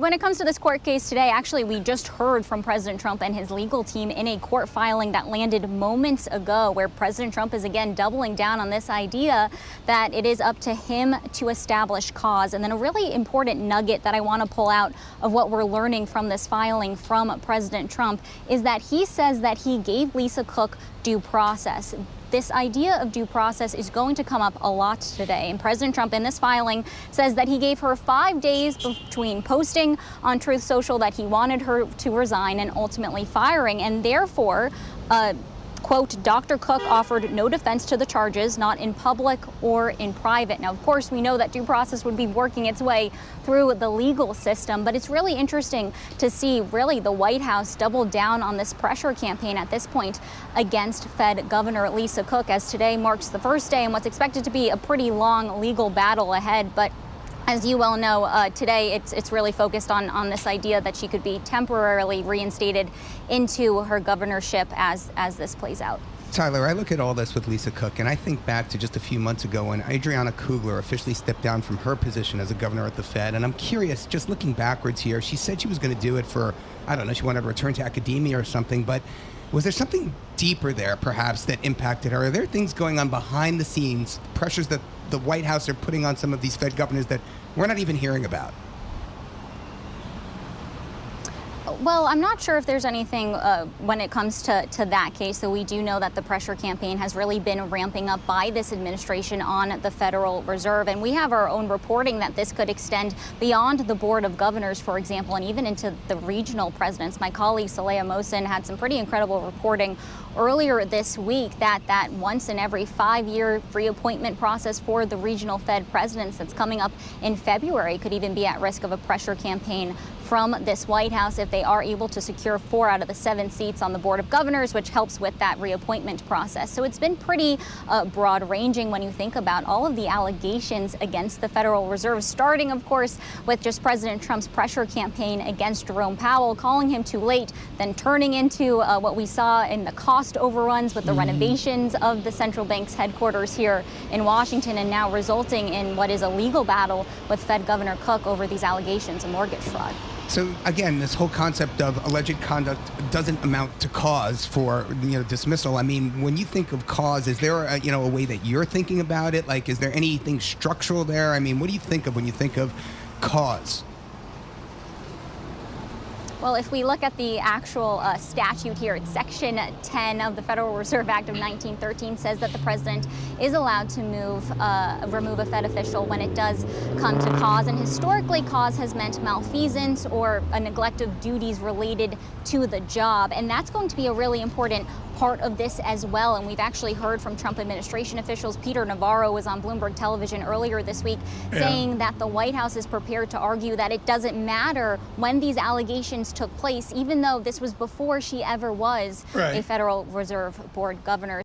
When it comes to this court case today, actually, we just heard from President Trump and his legal team in a court filing that landed moments ago, where President Trump is again doubling down on this idea that it is up to him to establish cause. And then a really important nugget that I want to pull out of what we're learning from this filing from President Trump is that he says that he gave Lisa Cook due process. This idea of due process is going to come up a lot today. And President Trump in this filing says that he gave her 5 days between posting on Truth Social that he wanted her to resign and ultimately firing. And therefore, quote, Dr. Cook offered no defense to the charges, not in public or in private. Now, of course, we know that due process would be working its way through the legal system, but it's really interesting to see really the White House double down on this pressure campaign at this point against Fed Governor Lisa Cook, as today marks the first day in what's expected to be a pretty long legal battle ahead. But as you well know, today it's really focused on this idea that she could be temporarily reinstated into her governorship as this plays out. Tyler, I look at all this with Lisa Cook, and I think back to just a few months ago when Adriana Kugler officially stepped down from her position as a governor at the Fed. And I'm curious, just looking backwards here, she said she was going to do it for, I don't know, she wanted to return to academia or something, but was there something deeper there, perhaps, that impacted her? Are there things going on behind the scenes, pressures that the White House are putting on some of these Fed governors that we're not even hearing about? Well, I'm not sure if there's anything when it comes to that case, though we do know that the pressure campaign has really been ramping up by this administration on the Federal Reserve. And we have our own reporting that this could extend beyond the Board of Governors, for example, and even into the regional presidents. My colleague Saleha Mohsen had some pretty incredible reporting earlier this week that once in every 5-year reappointment process for the regional Fed presidents that's coming up in February could even be at risk of a pressure campaign from this White House if they are able to secure 4 out of the 7 seats on the Board of Governors, which helps with that reappointment process. So it's been pretty broad-ranging when you think about all of the allegations against the Federal Reserve, starting, of course, with just President Trump's pressure campaign against Jerome Powell, calling him too late, then turning into what we saw in the cost overruns with the renovations of the central bank's headquarters here in Washington, and now resulting in what is a legal battle with Fed Governor Cook over these allegations of mortgage fraud. So again, this whole concept of alleged conduct doesn't amount to cause for dismissal. I mean, when you think of cause, is there a way that you're thinking about it? Like, is there anything structural there? I mean, what do you think of when you think of cause? Well, if we look at the actual statute here, it's Section 10 of the Federal Reserve Act of 1913 says that the president is allowed to remove a Fed official when it does come to cause. And historically, cause has meant malfeasance or a neglect of duties related to the job. And that's going to be a really important part of this as well. And we've actually heard from Trump administration officials. Peter Navarro was on Bloomberg television earlier this week saying that the White House is prepared to argue that it doesn't matter when these allegations took place, even though this was before she ever was a Federal Reserve Board governor.